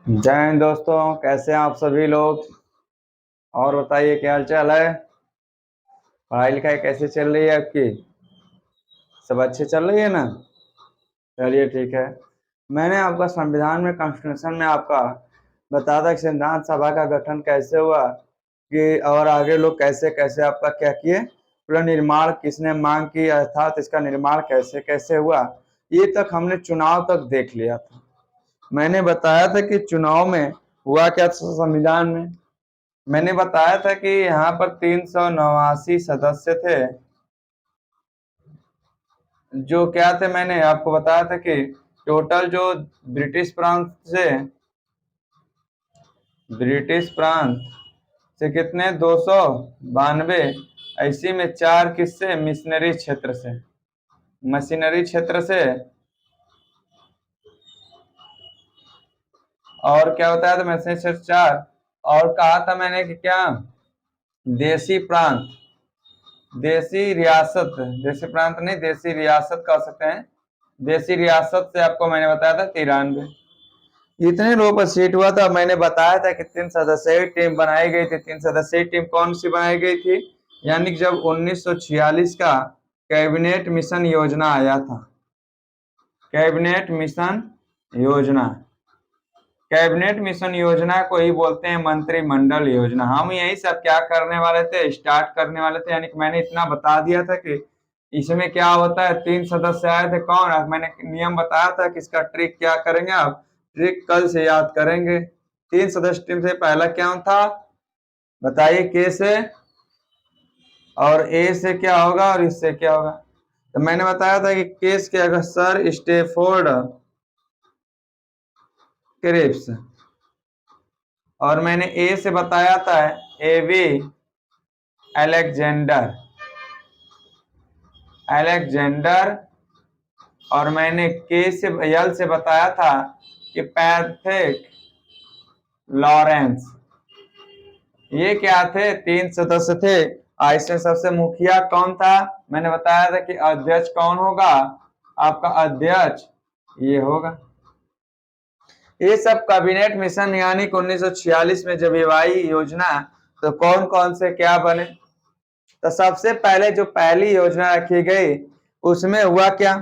जय हिंद दोस्तों, कैसे हैं आप सभी लोग। और बताइए क्या हाल चाल है। पढ़ाई लिखाई कैसे चल रही है आपकी। सब अच्छे चल रही है ना। चलिए ठीक है। मैंने आपका संविधान में कॉन्स्टिट्यूशन में आपका बताया था कि संविधान सभा का गठन कैसे हुआ कि और आगे लोग कैसे कैसे आपका क्या किए, पूरा निर्माण किसने मांग की अर्थात इसका निर्माण कैसे कैसे हुआ। ये तक हमने चुनाव तक देख लिया था। मैंने बताया था कि चुनाव में हुआ क्या था संविधान में। मैंने बताया था कि यहाँ पर 389 सदस्य थे। जो क्या थे, मैंने आपको बताया था कि टोटल जो ब्रिटिश प्रांत से ब्रिटिश प्रांत से कितने 292। ऐसी में 4 किससे मिशनरी क्षेत्र से, मशीनरी क्षेत्र से। और क्या बताया था मशीनरी क्षेत्र 4। और कहा था मैंने कि क्या देसी प्रांत, देसी रियासत, देसी प्रांत नहीं देसी रियासत कह सकते हैं। देसी रियासत से आपको मैंने बताया था 93। इतने लोगों पर सीट हुआ था। मैंने बताया था कि 3 सदस्यीय टीम बनाई गई थी। 3 सदस्यीय टीम कौन सी बनाई गई थी, यानी कि जब 1946 का कैबिनेट मिशन योजना आया था। कैबिनेट मिशन योजना, कैबिनेट मिशन योजना को ही बोलते हैं मंत्रिमंडल योजना। हम यही सब क्या करने वाले थे, स्टार्ट करने वाले थे। यानी कि मैंने इतना बता दिया था कि इसमें क्या होता है। 3 सदस्य आए थे, कौन, मैंने नियम बताया था कि इसका ट्रिक क्या करेंगे आप, ट्रिक कल से याद करेंगे। 3 सदस्य टीम से पहला क्या था बताइए, के से, और ए से क्या होगा और इससे क्या होगा। तो मैंने बताया था कि केस के अगर सर स्टेफोर्ड क्रिप्स, और मैंने ए से बताया था एवी अलेक्जेंडर, अलेक्जेंडर। और मैंने के से यल से बताया था कि पैथिक लॉरेंस। ये क्या थे, 3 सदस्य थे। इसमें सबसे मुखिया कौन था, मैंने बताया था कि अध्यक्ष कौन होगा, आपका अध्यक्ष ये होगा। ये सब कैबिनेट मिशन यानी कि 1946 में जब ये आई योजना, तो कौन कौन से क्या बने। तो सबसे पहले जो पहली योजना रखी गई उसमें हुआ क्या।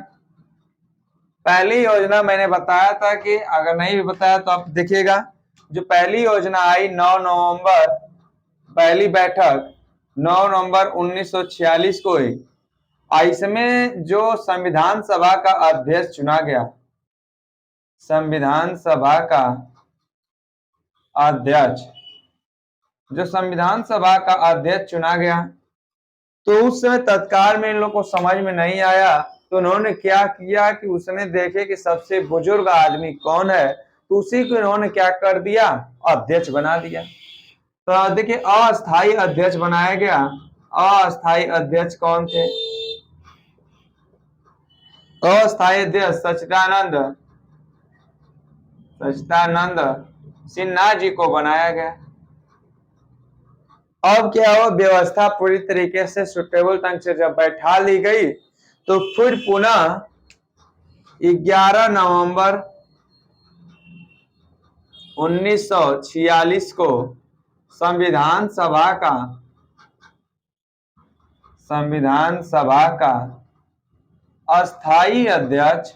पहली योजना मैंने बताया था कि अगर नहीं भी बताया तो आप देखिएगा। जो पहली योजना आई 9 नवंबर, पहली बैठक 9 नवंबर 1946 को हुई। इसमें जो संविधान सभा का अध्यक्ष चुना गया, संविधान सभा का अध्यक्ष, जो संविधान सभा का अध्यक्ष चुना गया, तो उस समय तत्काल में इन लोगों को समझ में नहीं आया। तो उन्होंने क्या किया कि उसने देखे कि सबसे बुजुर्ग आदमी कौन है, तो उसी को इन्होंने क्या कर दिया, अध्यक्ष बना दिया। तो देखिए अस्थाई अध्यक्ष बनाया गया। अस्थाई अध्यक्ष कौन थे, अस्थाई अध्यक्ष सच्चिदानंद, सच्चिदानंद सिन्हा जी को बनाया गया। अब क्या हो, व्यवस्था पूरी तरीके से सुटेबल ढंग से जब बैठा ली गई, तो फिर पुनः 11 नवंबर 1946 को संविधान सभा का, संविधान सभा का अस्थाई अध्यक्ष,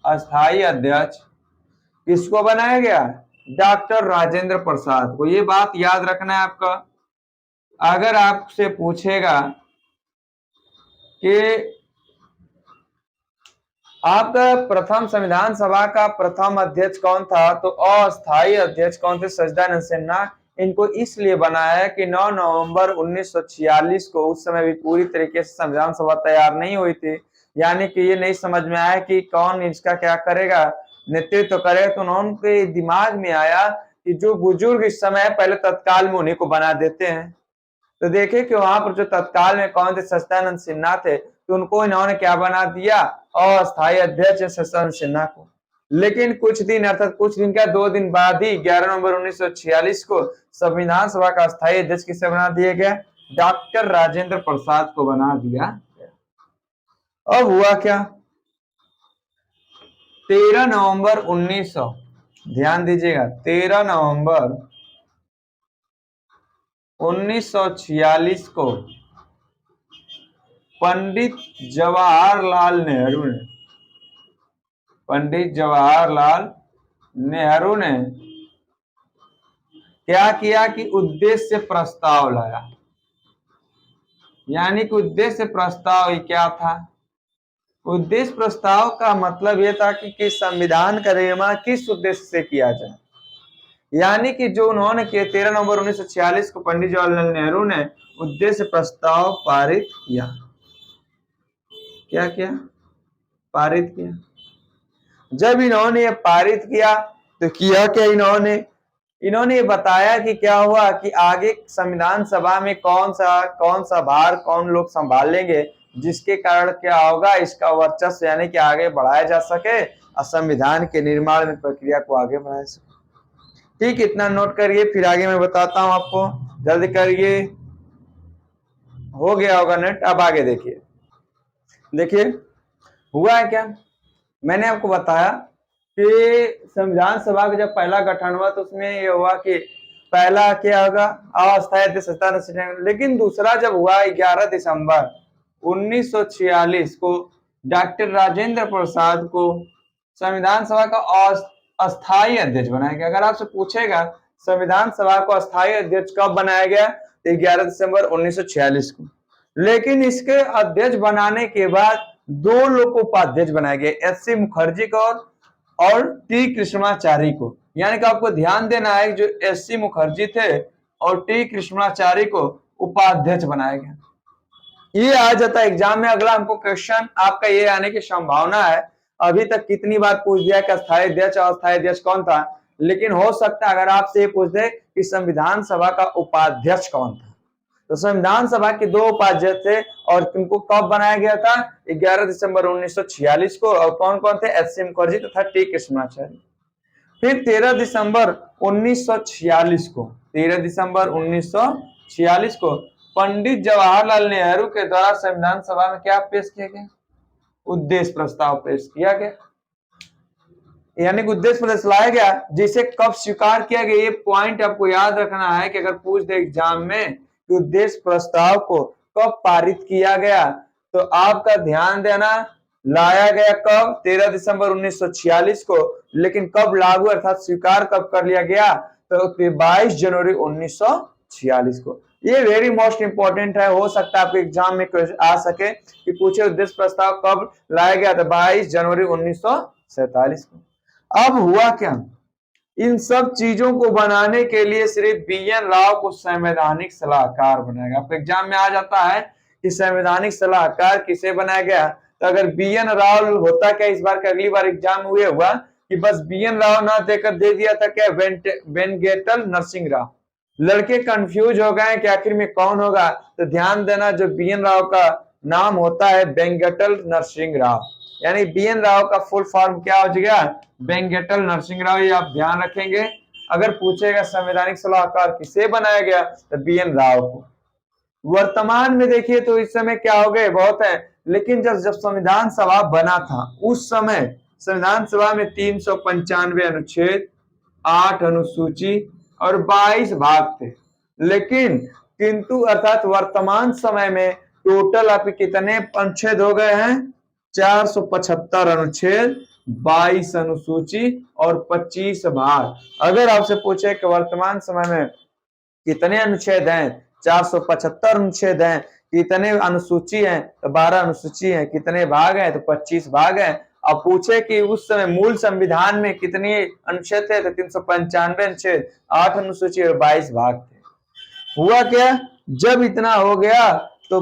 अस्थाई अध्यक्ष किसको बनाया गया, डॉक्टर राजेंद्र प्रसाद को। ये बात याद रखना है आपका। अगर आपसे पूछेगा कि आपका प्रथम संविधान सभा का प्रथम अध्यक्ष कौन था, तो अस्थाई अध्यक्ष कौन थे, सच्चिदानंद सिन्हा। इनको इसलिए बनाया है कि 9 नवंबर 1946 को, उस समय भी पूरी तरीके से संविधान सभा तैयार नहीं हुई थी। यानी कि ये नहीं समझ में आया कि कौन इसका क्या करेगा, नेतृत्व करेगा। तो उनके दिमाग में आया कि जो बुजुर्ग इस समय पहले तत्काल में उन्हीं को बना देते हैं। तो देखे कि वहां पर जो तत्काल में कौन थे, सच्चिदानंद सिन्हा थे, तो उनको इन्होंने क्या बना दिया, अस्थायी अध्यक्ष सच्चिदानंद सिन्हा को। लेकिन कुछ दिन अर्थात कुछ दिन क्या 2 दिन बाद ही 11 नवंबर 1946 को संविधान सभा का अस्थायी अध्यक्ष किसे बना दिया गया, डॉक्टर राजेंद्र प्रसाद को बना दिया। अब हुआ क्या, 13 नवंबर 1900, ध्यान दीजिएगा, 13 नवंबर 1946 को पंडित जवाहरलाल नेहरू ने, पंडित जवाहरलाल नेहरू ने क्या किया कि उद्देश्य प्रस्ताव लाया। यानी कि उद्देश्य प्रस्ताव क्या था? उद्देश्य प्रस्ताव का मतलब यह था कि संविधान का निर्माण किस उद्देश्य से किया जाए। यानी कि जो उन्होंने किया 13 नवंबर 1946 को पंडित जवाहरलाल नेहरू ने उद्देश्य प्रस्ताव पारित किया। क्या किया? पारित किया। जब इन्होंने ये पारित किया तो किया क्या इन्होंने ये बताया कि क्या हुआ कि आगे संविधान सभा में कौन सा भार कौन लोग संभालेंगे, जिसके कारण क्या होगा, इसका वर्चस्व यानी कि आगे बढ़ाया जा सके और संविधान के निर्माण में प्रक्रिया को आगे बढ़ाया सके। ठीक, इतना नोट करिए, फिर आगे मैं बताता हूं आपको, जल्दी करिए। हो गया होगा नेट। अब आगे देखिए हुआ है क्या। मैंने आपको बताया कि संविधान सभा का जब पहला गठन हुआ तो उसमें ये हुआ कि पहला क्या होगा, अस्थायी अध्यक्ष, लेकिन दूसरा जब हुआ 11 दिसंबर 1946 को डॉक्टर राजेंद्र प्रसाद को संविधान सभा का अस्थायी अध्यक्ष बनाया गया। अगर आपसे पूछेगा संविधान सभा को अस्थायी अध्यक्ष कब बनाया गया, तो 11 दिसंबर 1946 को। लेकिन इसके अध्यक्ष बनाने के बाद दो लोग को उपाध्यक्ष बनाए गए, एस.सी. मुखर्जी को और टी कृष्णाचारी को। यानी कि आपको ध्यान देना है जो एस.सी. मुखर्जी थे और टी कृष्णाचारी को उपाध्यक्ष बनाया गया। ये आ जाता है एग्जाम में। अगला हमको क्वेश्चन आपका ये आने की संभावना है। अभी तक कितनी बार पूछ दिया कि अस्थायी अध्यक्ष और अस्थायी अध्यक्ष कौन था, लेकिन हो सकता है अगर आपसे ये पूछ दे कि संविधान सभा का उपाध्यक्ष कौन था, तो संविधान सभा के दो उपाध्यक्ष थे और उनको कब बनाया गया था, 11 दिसंबर 1946 को। और कौन कौन थे, एस.सी. मुखर्जी तथा टी कृष्णाचार्य। फिर 13 दिसंबर 1946 को 13 दिसंबर 1946 को पंडित जवाहरलाल नेहरू के द्वारा संविधान सभा में क्या पेश किया गया, उद्देश्य प्रस्ताव पेश किया गया। यानी कि उद्देश्य प्रस्ताव लाया गया, जिसे कब स्वीकार किया गया। ये पॉइंट आपको याद रखना है कि अगर पूछ दे एग्जाम में कि उद्देश्य प्रस्ताव को कब पारित किया गया, तो आपका ध्यान देना, लाया गया कब, 13 दिसंबर 1946 को। लेकिन कब लागू अर्थात स्वीकार कब कर लिया गया, तो 22 जनवरी 1946 को। ये वेरी मोस्ट इंपॉर्टेंट है, हो सकता है आपके एग्जाम में आ सके कि पूछे उद्देश्य प्रस्ताव कब लाया गया, तो 22 जनवरी 1947 को। अब हुआ क्या, इन सब चीजों को बनाने के लिए सिर्फ बी.एन. राव को संवैधानिक सलाहकार बनाया गया। आपके एग्जाम में आ जाता है कि संवैधानिक सलाहकार किसे बनाया गया, तो अगर बी.एन. राव होता क्या, इस बार का अगली बार एग्जाम हुआ कि बस बी.एन. राव ना देकर दे दिया था क्या, वेंगेटल नरसिंह राव। लड़के कंफ्यूज हो गए कि आखिर में कौन होगा, तो ध्यान देना जो बी.एन. राव का नाम होता है वेंगेटल नरसिंह राव। यानी बी.एन. राव का फुल फॉर्म क्या हो जाएगा, वेंगेटल नरसिंह राव। ये आप ध्यान रखेंगे। अगर पूछेगा संवैधानिक सलाहकार किसे बनाया गया, तो बी.एन. राव को। वर्तमान में देखिए तो इस समय क्या हो गए, बहुत है, लेकिन जब संविधान सभा बना था उस समय संविधान सभा में 395 अनुच्छेद, 8 अनुसूची और 22 भाग थे। लेकिन किंतु अर्थात वर्तमान समय में टोटल आपके कितने अनुच्छेद हो गए हैं, 475 अनुच्छेद, 22 अनुसूची और 25 भाग। अगर आपसे पूछे कि वर्तमान समय में कितने अनुच्छेद हैं, 475 अनुच्छेद हैं, कितने अनुसूची हैं, तो 12 अनुसूची हैं, कितने भाग हैं, तो 25 भाग हैं। अब पूछे कि उस समय मूल संविधान में कितने अनुच्छेद थे, तो 395 अनुच्छेद, 8 अनुसूची और 22 भाग थे। हुआ क्या, जब इतना हो गया तो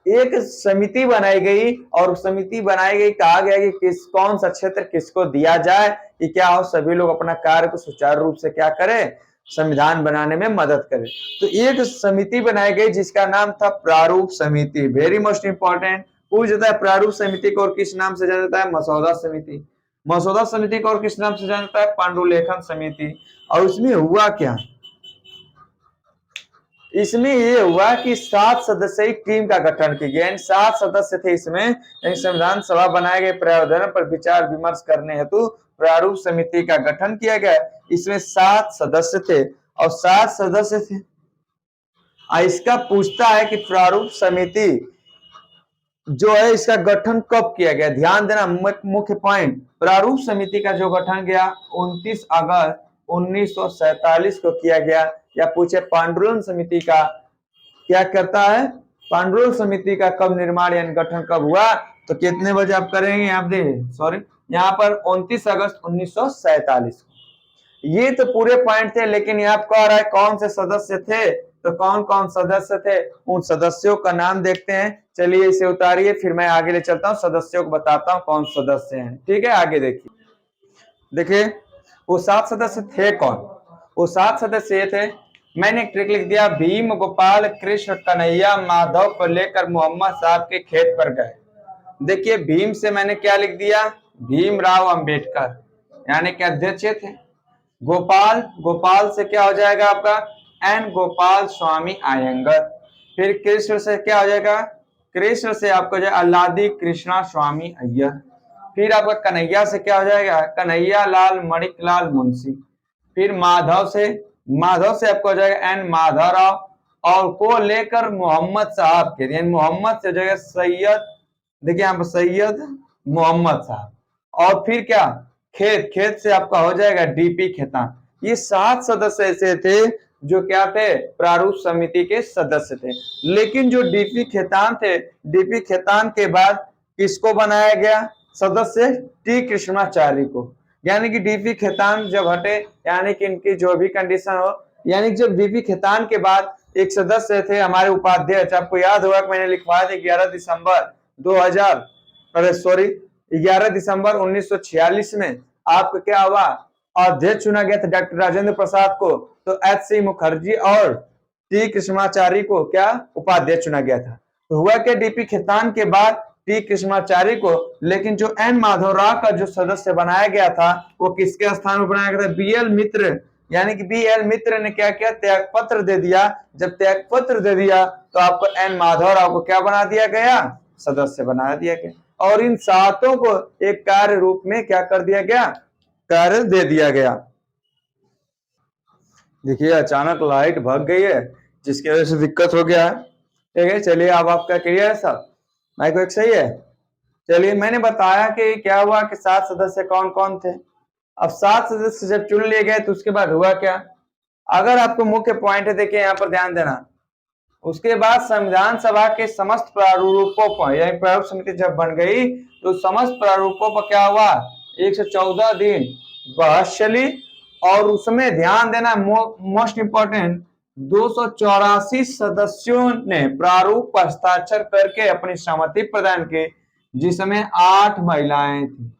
एक समिति बनाई गई और समिति बनाई गई, कहा गया कि कौन सा क्षेत्र किसको दिया जाए कि क्या हो सभी लोग अपना कार्य को सुचारू रूप से क्या करें, संविधान बनाने में मदद करे। तो एक समिति बनाई गई जिसका नाम था प्रारूप समिति। वेरी मोस्ट इंपॉर्टेंट, पूछ जाता है प्रारूप समिति को और किस नाम से जाना जाता है, मसौदा समिति। मसौदा समिति को और किस नाम से जाना जाता है, पांडुलेखन समिति। और उसमें हुआ क्या, इसमें ये हुआ कि 7 सदस्यीय टीम का गठन किया गया, 7 सदस्य थे इसमें। संविधान सभा बनाए गए प्रावधान पर विचार विमर्श करने हेतु प्रारूप समिति का गठन किया गया। इसमें 7 सदस्य थे और 7 सदस्य थे। इसका पूछता है कि प्रारूप समिति जो है इसका गठन कब किया गया। ध्यान देना, मुख्य पॉइंट, प्रारूप समिति का जो गठन किया 29 अगस्त 1947 को किया गया। या पूछे पांडुरंग समिति का क्या करता है, पांडुरंग समिति का कब निर्माण यानी गठन कब हुआ, तो कितने बजे आप करेंगे, आप देखिए सॉरी यहाँ पर 29 अगस्त 1947 को। ये तो पूरे पॉइंट थे, लेकिन यहाँ कह रहा है कौन से सदस्य थे, तो कौन कौन सदस्य थे, उन सदस्यों का नाम देखते हैं। चलिए इसे उतारिए, फिर मैं आगे ले चलता हूँ, सदस्यों को बताता हूँ कौन सदस्य हैं। ठीक है, आगे देखिए। देखिए वो 7 सदस्य थे कौन, वो 7 सदस्य ये थे। मैंने एक ट्रिक लिख दिया, भीम, गोपाल, कृष्ण, कन्हैया, माधव को लेकर मोहम्मद साहब के खेत पर गए। देखिए भीम से मैंने क्या लिख दिया, भीमराव अंबेडकर यानी कि अध्यक्ष थे। गोपाल, गोपाल से क्या हो जाएगा आपका, एन गोपाल स्वामी अयंगर। फिर कृष्ण से क्या हो जाएगा, कृष्ण से आपको जो अल्लादी कृष्णा स्वामी अय्यर। फिर आपका कन्हैया से क्या हो जाएगा, कन्हैया लाल मणिकलाल मुंशी। फिर माधव से आपको हो जाएगा एन माधवराव, और को लेकर मोहम्मद साहब के, यानी मोहम्मद से जो है सैयद, देखिए यहाँ पर सैयद मोहम्मद साहब। और फिर क्या, खेत से आपका हो जाएगा डीपी खेतान। ये 7 सदस्य ऐसे थे जो क्या थे, प्रारूप समिति के सदस्य थे। लेकिन जो डीपी खेतान थे, डीपी खेतान के बाद किसको बनाया गया सदस्य, टी कृष्णाचार्य को। यानी कि डीपी खेतान जब हटे, यानी कि इनकी जो भी कंडीशन हो, यानी जब डीपी खेतान के बाद एक सदस्य थे हमारे उपाध्यक्ष, आपको याद होगा कि मैंने लिखवाया था 11 दिसंबर 2000 अरे सॉरी 11 दिसंबर 1946 में आपका क्या हुआ, अध्यक्ष चुना गया था डॉक्टर राजेंद्र प्रसाद को, तो एच.सी. मुखर्जी और टी कृष्णाचार्य को क्या उपाध्यक्ष चुना गया था। तो हुआ क्या, डीपी खेतान के बाद टी कृष्णाचार्य को, लेकिन जो एन माधवराव का जो सदस्य बनाया गया था वो किसके स्थान पर बनाया गया था, बी.एल. मित्र। यानी कि बी.एल. मित्र ने क्या किया, त्याग पत्र दे दिया। जब त्याग पत्र दे दिया तो आपको एन माधवराव को क्या बना दिया गया, सदस्य बना दिया गया। और इन 7 को एक कार्य रूप में क्या कर दिया गया, कार्य दे दिया गया। देखिए अचानक लाइट भाग गई है जिसकी वजह से दिक्कत हो गया है। ठीक है, चलिए अब आपका क्लियर है सब, माइक एक सही है। चलिए मैंने बताया कि क्या हुआ कि 7 सदस्य कौन कौन थे। अब 7 सदस्य जब चुन लिए गए तो उसके बाद हुआ क्या, अगर आपको मुख्य पॉइंट है देखिए यहाँ पर ध्यान देना। उसके बाद संविधान सभा के समस्त प्रारूपों पर, यानी प्रारूप समिति जब बन गई तो समस्त प्रारूपों पर क्या हुआ, 114 दिन बहस चली। और उसमें ध्यान देना मोस्ट इंपॉर्टेंट, 284 सदस्यों ने प्रारूप पर हस्ताक्षर करके अपनी सहमति प्रदान की, जिसमें 8 महिलाएं थी।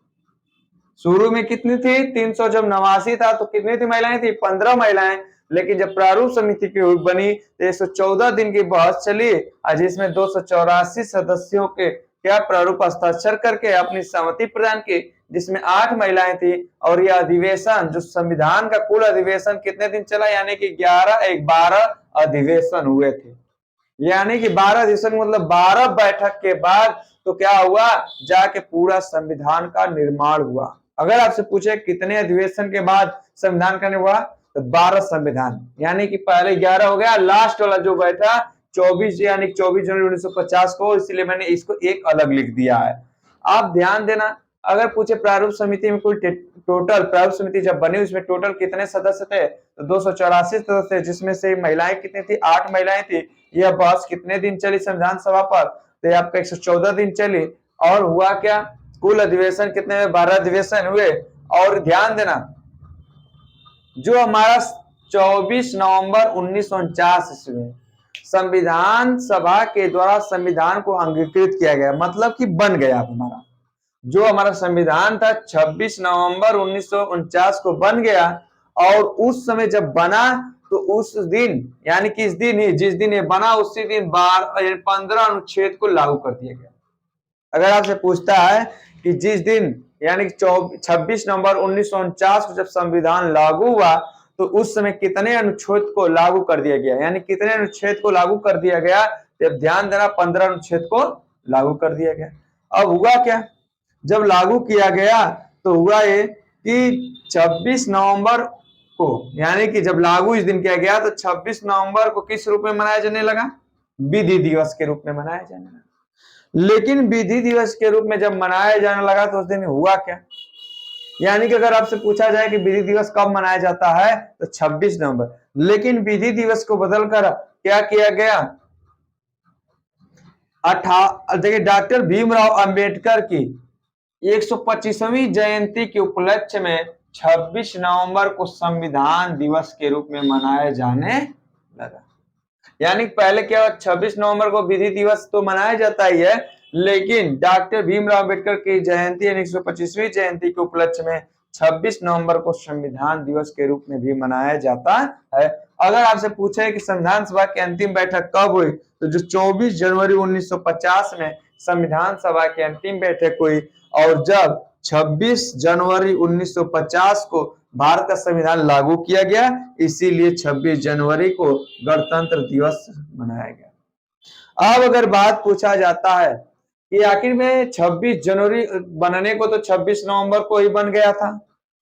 शुरू में कितनी थी, 300 जब 89 था तो कितनी थी महिलाएं थी, 15 महिलाएं। लेकिन जब प्रारूप समिति की बनी तो 114 दिन की बहस चली, जिसमें 284 सदस्यों के क्या प्रारूप हस्ताक्षर करके अपनी सहमति प्रदान की, जिसमें 8 महिलाएं थी। और यह अधिवेशन जो संविधान का कुल अधिवेशन कितने दिन चला, यानी कि 12 अधिवेशन हुए थे। यानी कि 12 अधिवेशन मतलब 12 बैठक के बाद तो क्या हुआ, जाके पूरा संविधान का निर्माण हुआ। अगर आपसे पूछे कितने अधिवेशन के बाद संविधान का निर्माण हुआ, तो 12 संविधान, यानी कि पहले 11 हो गया, लास्ट वाला जो बैठा 24 यानी 24 जनवरी 1950 को, इसलिए मैंने इसको एक अलग लिख दिया है। आप ध्यान देना, अगर पूछे प्रारूप समिति में कुल टोटल, प्रारूप समिति जब बनी उसमें टोटल कितने सदस्य थे, तो 284 सदस्य, जिसमें से महिलाएं कितनी थी, 8 महिलाएं थी। यह बहस कितने दिन चली संविधान सभा पर, तो आपका 114 दिन चली। और हुआ क्या, कुल अधिवेशन कितने में, 12 अधिवेशन हुए। और ध्यान देना, जो हमारा 24 नवंबर 1949 ईस्वी संविधान सभा के द्वारा संविधान को अंगीकृत किया गया, मतलब कि बन गया हमारा जो हमारा संविधान था 26 नवंबर 1949 को बन गया। और उस समय जब बना तो उस दिन, यानी कि इस दिन ही जिस दिन ये बना उसी दिन 15 अनुच्छेद को लागू कर दिया गया। अगर आपसे पूछता है कि जिस दिन यानी कि 26 नवंबर 1949 को जब संविधान लागू हुआ तो उस समय कितने अनुच्छेद को लागू कर दिया गया, यानी कितने अनुच्छेद को लागू कर दिया गया, जब ध्यान देना 15 अनुच्छेद को लागू कर दिया गया। अब हुआ क्या, जब लागू किया गया तो हुआ ये कि 26 नवंबर को, यानी कि जब लागू इस दिन किया गया तो 26 नवंबर को किस रूप में मनाया जाने लगा, विधि दिवस के रूप में मनाया जाने लगा। लेकिन विधि दिवस के रूप में जब मनाया जाने लगा तो उस दिन हुआ क्या, यानी कि अगर आपसे पूछा जाए कि विधि दिवस कब मनाया जाता है तो 26 नवंबर, लेकिन विधि दिवस को बदलकर क्या किया गया, देखिए डॉक्टर भीमराव अंबेडकर की 125वीं जयंती के उपलक्ष्य में 26 नवंबर को संविधान दिवस के रूप में मनाया जाने लगा। यानी पहले क्या, 26 नवंबर को विधि दिवस तो मनाया जाता ही है, लेकिन डॉक्टर भीमराव अंबेडकर की जयंती 125वीं जयंती के उपलक्ष्य में 26 नवंबर को संविधान दिवस के रूप में भी मनाया जाता है। अगर आपसे पूछे कि संविधान सभा की अंतिम बैठक कब हुई, तो जो 24 जनवरी 1950 में संविधान सभा की अंतिम बैठक हुई, और जब 26 जनवरी 1950 को भारत का संविधान लागू किया गया, इसीलिए 26 जनवरी को गणतंत्र दिवस मनाया गया। अब अगर बात पूछा जाता है कि आखिर में 26 जनवरी बनने को तो 26 नवंबर को ही बन गया था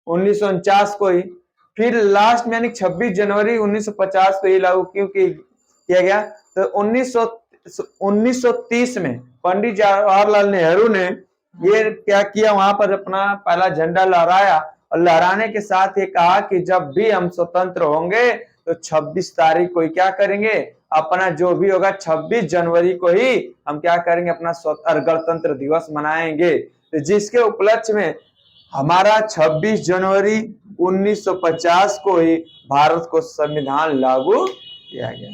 1949 को ही, फिर लास्ट में यानी 26 जनवरी 1950 को ही लागू क्यों किया गया, तो 1930 में पंडित जवाहरलाल नेहरू ने ये क्या किया, वहां पर अपना पहला झंडा लहराया, और लहराने के साथ ये कहा कि जब भी हम स्वतंत्र होंगे तो 26 तारीख को ही क्या करेंगे, अपना जो भी होगा 26 जनवरी को ही हम क्या करेंगे, अपना गणतंत्र दिवस मनाएंगे। तो जिसके उपलक्ष्य में हमारा 26 जनवरी 1950 को ही भारत को संविधान लागू किया गया।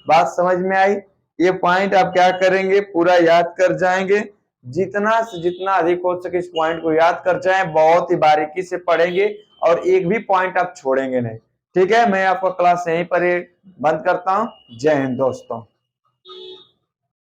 बात समझ में आई, ये पॉइंट आप क्या करेंगे, पूरा याद कर जाएंगे, जितना से जितना अधिक हो सके इस पॉइंट को याद कर जाएं, बहुत ही बारीकी से पढ़ेंगे और एक भी पॉइंट आप छोड़ेंगे नहीं। ठीक है, मैं आपका क्लास यहीं पर बंद करता हूं। जय हिंद दोस्तों।